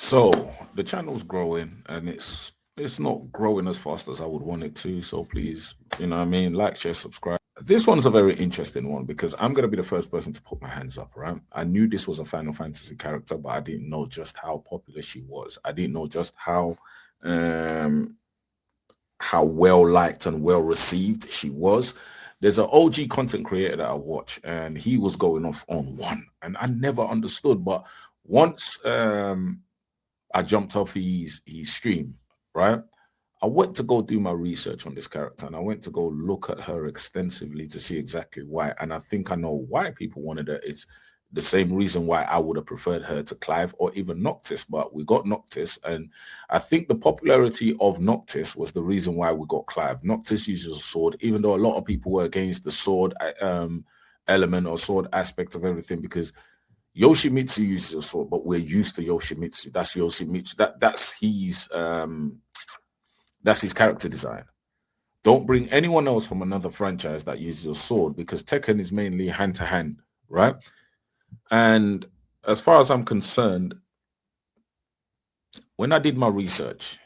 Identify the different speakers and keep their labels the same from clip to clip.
Speaker 1: So the channel's growing and it's not growing as fast as I would want it to. So please, you know what I mean, like, share, subscribe. This one's a very interesting one because I'm gonna be the first person to put my hands up, right? I knew this was a Final Fantasy character, but I didn't know just how popular she was. I didn't know just um how well liked and well received she was. There's an OG content creator that I watch, and he was going off on one, and I never understood. But once I jumped off his stream, right? I went to go do my research on this character and I went to go look at her extensively to see exactly why. And I think I know why people wanted her. It's the same reason why I would have preferred her to Clive or even Noctis, but we got Noctis. And I think the popularity of Noctis was the reason why we got Clive. Noctis uses a sword, even though a lot of people were against the sword element or sword aspect of everything, because Yoshimitsu uses a sword, but we're used to Yoshimitsu. That's Yoshimitsu. That's his character design. Don't bring anyone else from another franchise that uses a sword, because Tekken is mainly hand to hand, right? And as far as I'm concerned, when I did my research,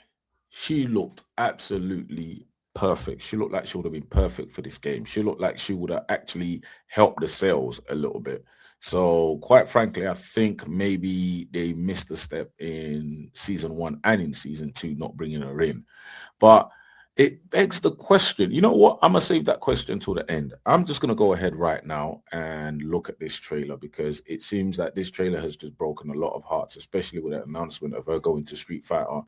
Speaker 1: she looked absolutely perfect. She looked like she would have been perfect for this game. She looked like she would have actually helped the sales a little bit. So quite frankly, I think maybe they missed a step in season 1 and in season 2, not bringing her in. But it begs the question, you know what? I'm going to save that question till the end. I'm just going to go ahead right now and look at this trailer, because it seems that this trailer has just broken a lot of hearts, especially with the announcement of her going to Street Fighter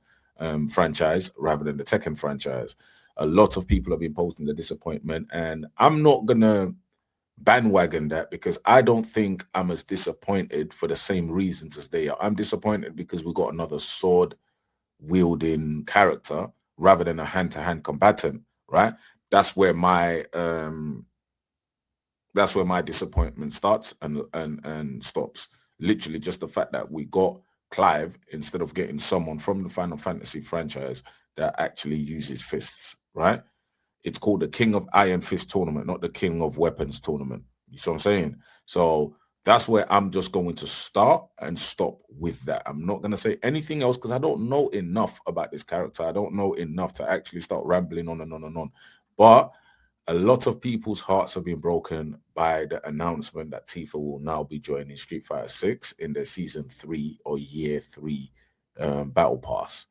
Speaker 1: franchise rather than the Tekken franchise. A lot of people have been posting the disappointment, and I'm not going to bandwagon that, because I don't think I'm as disappointed for the same reasons as they are. I'm disappointed because we got another sword wielding character rather than a hand-to-hand combatant, right? That's where my disappointment starts and stops. Literally just the fact that we got Clive instead of getting someone from the Final Fantasy franchise that actually uses fists, right? It's called the King of Iron Fist tournament, not the King of Weapons tournament. You see what I'm saying? So that's where I'm just going to start and stop with that. I'm not going to say anything else because I don't know enough about this character. I don't know enough to actually start rambling on and on and on. But a lot of people's hearts have been broken by the announcement that Tifa will now be joining Street Fighter 6 in their season 3 or year 3 battle pass.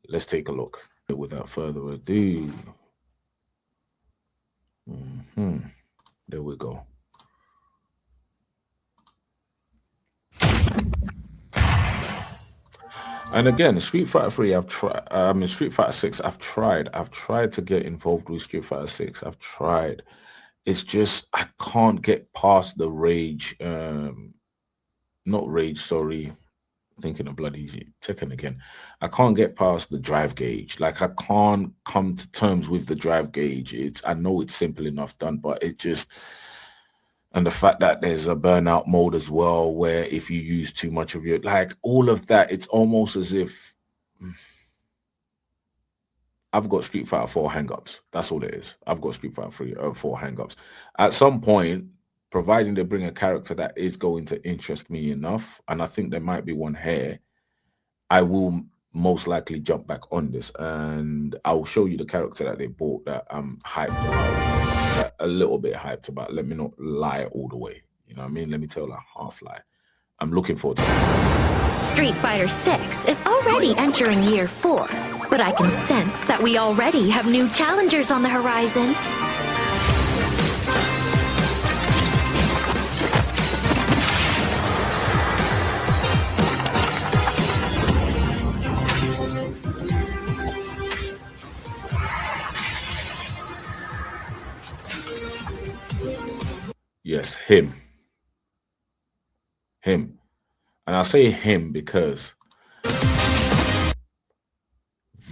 Speaker 1: Let's take a look. Without further ado. There we go. And again, Street Fighter 3, I've tried. Street Fighter 6, I've tried to get involved with Street Fighter 6. I've tried. It's just I can't get past the rage. Not rage, sorry. Thinking of bloody Tekken again. I can't get past the drive gauge. Like, I can't come to terms with the drive gauge. I know it's simple enough done, but it just, and the fact that there's a burnout mode as well, where if you use too much of your, like, all of that, it's almost as if I've got Street Fighter 4 hang-ups. That's all it is. I've got Street Fighter 4 hang-ups. At some point, providing they bring a character that is going to interest me enough, and I think there might be one here, I will most likely jump back on this, and I'll show you the character that they bought that I'm hyped about, a little bit hyped about. Let me not lie all the way. You know what I mean? Let me tell a half lie. I'm looking forward to this.
Speaker 2: Street Fighter 6 is already entering year 4, but I can sense that we already have new challengers on the horizon.
Speaker 1: Yes, him. And I say him because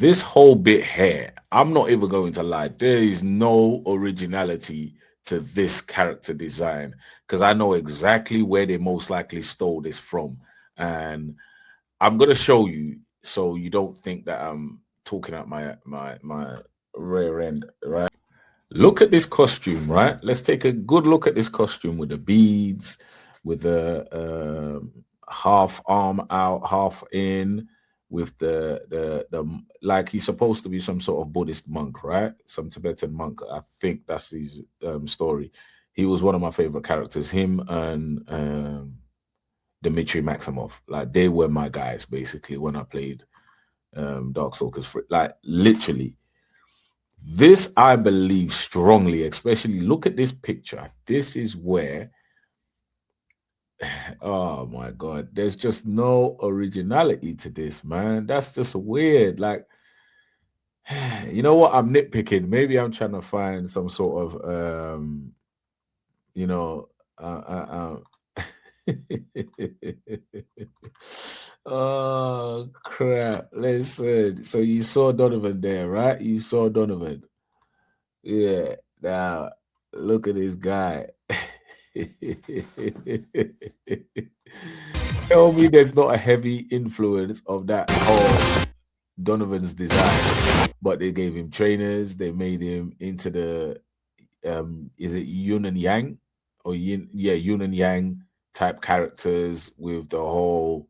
Speaker 1: this whole bit here, I'm not even going to lie, there is no originality to this character design, because I know exactly where they most likely stole this from. And I'm going to show you so you don't think that I'm talking at my rear end, right? Look at this costume, right? Let's take a good look at this costume with the beads, with the half arm out, half in, with the like he's supposed to be some sort of Buddhist monk, right? Some Tibetan monk. I think that's his story. He was one of my favorite characters. Him and Dmitry Maximov, like they were my guys basically when I played Darkstalkers. Like literally, this I believe strongly. Especially look at this picture. This is where. Oh my god, there's just no originality to this, man. That's just weird. Like, you know what? I'm nitpicking. Maybe I'm trying to find some sort of you know oh crap. Listen. So you saw Donovan there, right? You saw Donovan. Yeah. Now look at this guy. Tell me there's not a heavy influence of that whole Donovan's design, but they gave him trainers. They made him into the is it Yun and Yang or Yun and Yang type characters with the whole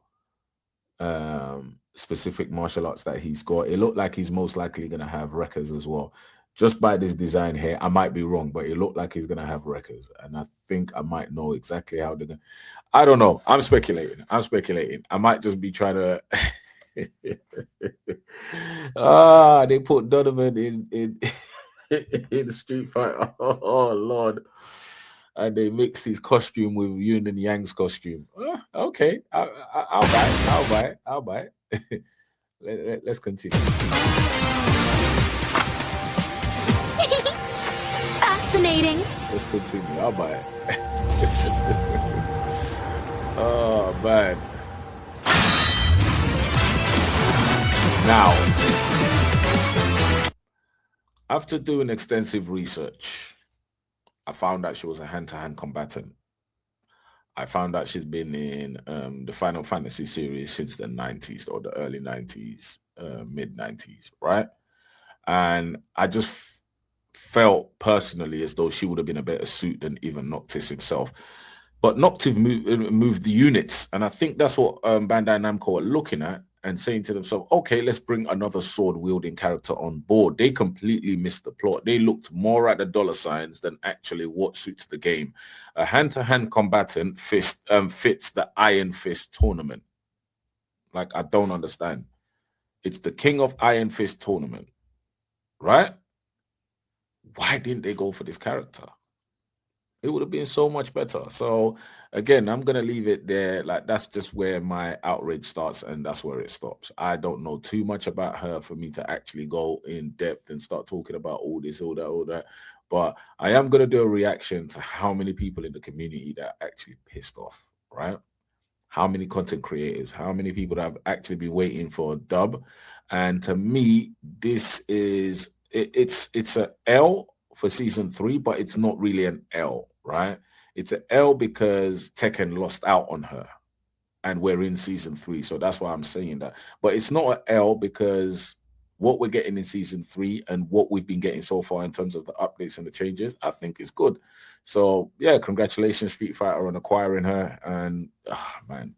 Speaker 1: specific martial arts that he's got. It looked like he's most likely going to have wreckers as well. Just by this design here, I might be wrong, but it looked like he's going to have wreckers. And I think I might know exactly how they're going to. I don't know. I'm speculating. I might just be trying to. They put Donovan in in Street Fighter. Oh Lord. And they mixed his costume with Yun and Yang's costume. Okay. I'll buy it. Let's continue.
Speaker 2: Fascinating.
Speaker 1: Let's continue. I'll buy it. Oh, man. Now, after doing extensive research, I found out she was a hand-to-hand combatant. I found out she's been in the Final Fantasy series since the 90s or the early 90s, mid 90s, right? And I just felt personally as though she would have been a better suit than even Noctis himself. But Noctis moved the units, and I think that's what Bandai Namco are looking at and saying to themselves, okay, let's bring another sword-wielding character on board. They completely missed the plot. They looked more at the dollar signs than actually what suits the game. A hand-to-hand combatant fits the Iron Fist tournament. Like, I don't understand. It's the King of Iron Fist tournament, right? Why didn't they go for this character? It would have been so much better. So again, I'm gonna leave it there. Like that's just where my outrage starts, and that's where it stops. I don't know too much about her for me to actually go in depth and start talking about all this, all that. But I am gonna do a reaction to how many people in the community that are actually pissed off, right? How many content creators, how many people that have actually been waiting for a dub. And to me, this is it's a L for season 3, but it's not really an L, right? It's an L because Tekken lost out on her and we're in season 3. So that's why I'm saying that. But it's not an L because what we're getting in season 3 and what we've been getting so far in terms of the updates and the changes, I think is good. So yeah, congratulations, Street Fighter, on acquiring her. And man,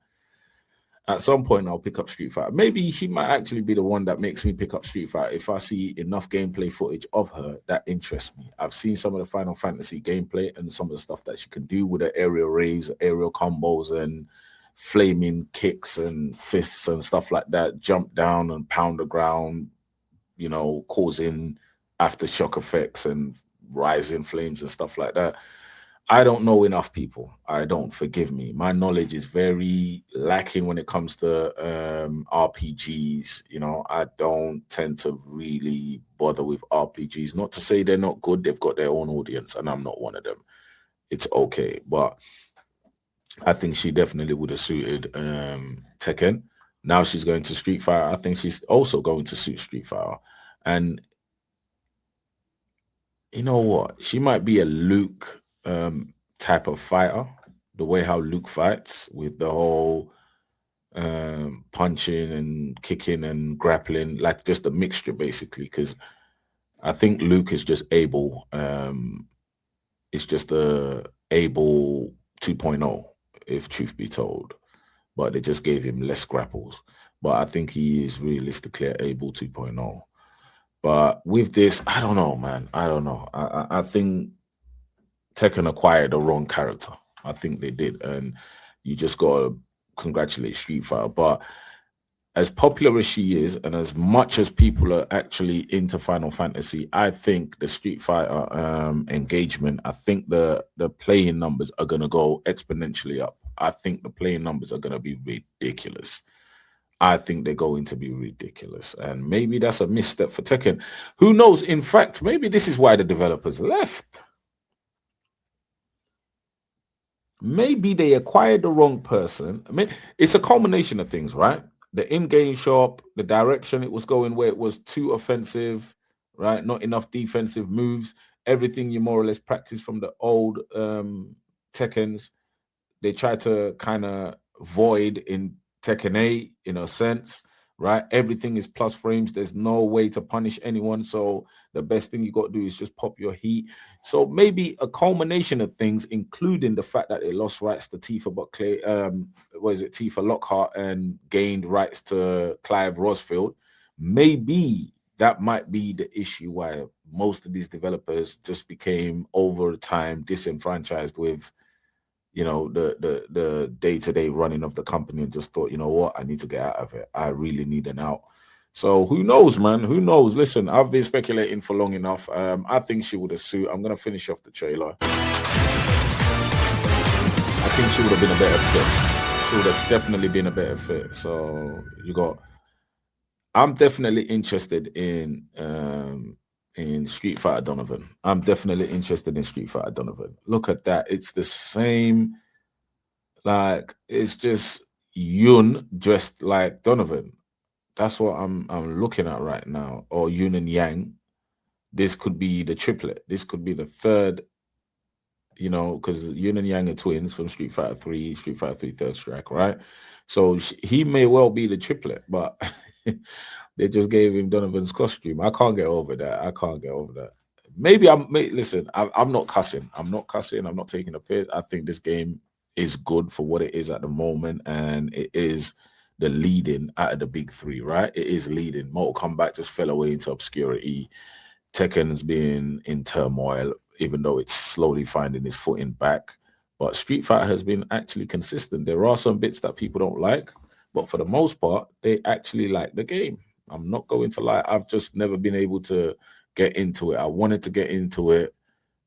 Speaker 1: at some point I'll pick up Street Fighter. Maybe he might actually be the one that makes me pick up Street Fighter if I see enough gameplay footage of her that interests me. I've seen some of the Final Fantasy gameplay and some of the stuff that she can do with her aerial raves, aerial combos, and flaming kicks and fists and stuff like that. Jump down and pound the ground, you know, causing aftershock effects and rising flames and stuff like that. I don't know enough, people. I don't, forgive me. My knowledge is very lacking when it comes to RPGs. You know, I don't tend to really bother with RPGs. Not to say they're not good. They've got their own audience, and I'm not one of them. It's okay. But I think she definitely would have suited Tekken. Now she's going to Street Fighter. I think she's also going to suit Street Fighter. And you know what? She might be a Luke type of fighter, the way how Luke fights with the whole punching and kicking and grappling, like just a mixture basically. Because I think Luke is just able. It's just a able 2.0, if truth be told. but they just gave him less grapples. But I think he is realistically able 2.0. But with this, I don't know, man. I don't know. I think Tekken acquired the wrong character. I think they did. And you just got to congratulate Street Fighter. But as popular as she is, and as much as people are actually into Final Fantasy, I think the Street Fighter engagement, I think the playing numbers are going to go exponentially up. I think the playing numbers are going to be ridiculous. I think they're going to be ridiculous. And maybe that's a misstep for Tekken. Who knows? In fact, maybe this is why the developers left. Maybe they acquired the wrong person. I mean, it's a culmination of things, right? The in-game shop, the direction it was going where it was too offensive, right? Not enough defensive moves. Everything you more or less practice from the old Tekkens, they tried to kind of void in Tekken 8 in a sense, right? Everything is plus frames. There's no way to punish anyone. So the best thing you got to do is just pop your heat. So maybe a culmination of things, including the fact that they lost rights to Tifa, but Tifa Lockhart and gained rights to Clive Rosfield. Maybe that might be the issue why most of these developers just became over time disenfranchised with, you know, the day-to-day running of the company and just thought, you know what, I need to get out of it. I really need an out. So who knows, man? Who knows? Listen, I've been speculating for long enough. I think she would have sued. I'm going to finish off the trailer. I think she would have been a better fit. She would have definitely been a better fit. So I'm definitely interested in Street Fighter Donovan. I'm definitely interested in Street Fighter Donovan. Look at that. It's the same, like, it's just Yun dressed like Donovan. That's what I'm looking at right now. Or Yun and Yang. This could be the triplet. This could be the third, you know, because Yun and Yang are twins from Street Fighter 3, Street Fighter 3 Third Strike, right? So he may well be the triplet, but they just gave him Donovan's costume. I can't get over that. I can't get over that. Maybe listen, I'm not cussing. I'm not cussing. I'm not taking a piss. I think this game is good for what it is at the moment, and it is the leading out of the big three, right? It is leading. Mortal Kombat just fell away into obscurity. Tekken's been in turmoil, even though it's slowly finding its footing back. But Street Fighter has been actually consistent. There are some bits that people don't like, but for the most part, they actually like the game. I'm not going to lie. I've just never been able to get into it. I wanted to get into it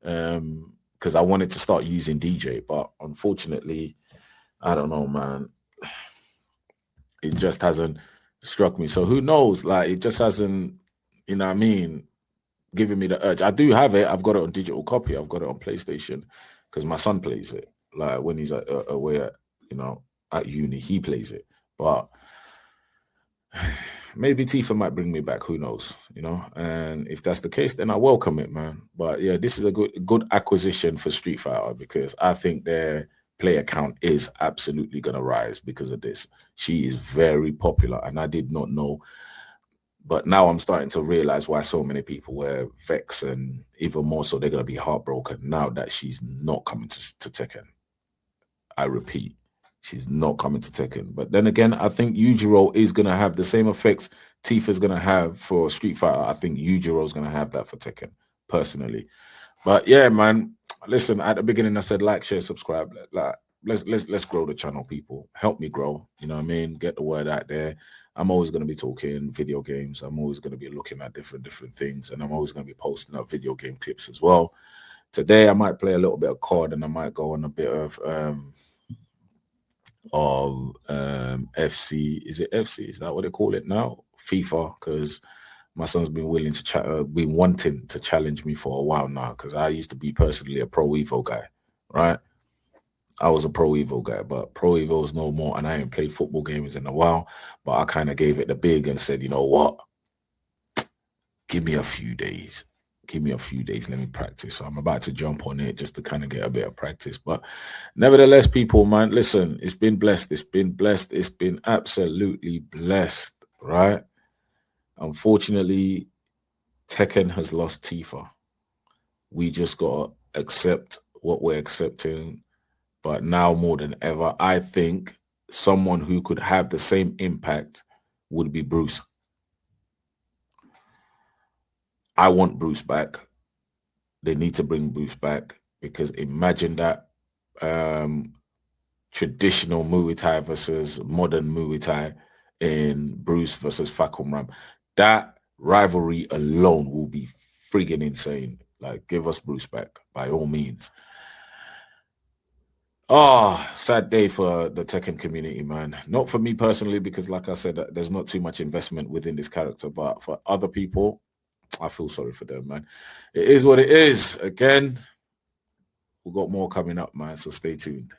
Speaker 1: because I wanted to start using DJ, but unfortunately, I don't know, man. It just hasn't struck me. So who knows? Like, it just hasn't, you know what I mean, giving me the urge. I do have it. I've got it on digital copy. I've got it on PlayStation because my son plays it. Like, when he's away at, you know, at uni, he plays it. But maybe Tifa might bring me back. Who knows? You know, and if that's the case, then I welcome it, man. But yeah, this is a good acquisition for Street Fighter because I think their player count is absolutely going to rise because of this. She is very popular, and I did not know. But now I'm starting to realize why so many people were vexed, and even more so, they're going to be heartbroken now that she's not coming to Tekken. I repeat, she's not coming to Tekken. But then again, I think Yujiro is going to have the same effects Tifa's going to have for Street Fighter. I think Yujiro is going to have that for Tekken, personally. But yeah, man, listen, at the beginning I said like, share, subscribe. Like, let's grow the channel, people. Help me grow. You know what I mean? Get the word out there. I'm always going to be talking video games. I'm always going to be looking at different things, and I'm always going to be posting up video game clips as well. Today I might play a little bit of COD, and I might go on a bit of FC. Is it FC? Is that what they call it now? FIFA, because my son's been wanting to challenge me for a while now, because I used to be personally a Pro Evo guy, right? I was a Pro Evo guy, but Pro Evo is no more, and I ain't played football games in a while, but I kind of gave it the big and said, you know what? Give me a few days. Give me a few days. Let me practice. So I'm about to jump on it just to kind of get a bit of practice. But nevertheless, people, man, listen, it's been blessed. It's been blessed. It's been absolutely blessed, right? Unfortunately, Tekken has lost Tifa. We just got to accept what we're accepting. But now more than ever, I think someone who could have the same impact would be Bruce. I want Bruce back. They need to bring Bruce back, because imagine that traditional Muay Thai versus modern Muay Thai in Bruce versus Fakum Ram. That rivalry alone will be friggin' insane. Like, give us Bruce back by all means. Oh, sad day for the Tekken community, man. Not for me personally, because like I said, there's not too much investment within this character, but for other people, I feel sorry for them, man. It is what it is. Again, we've got more coming up, man, so stay tuned.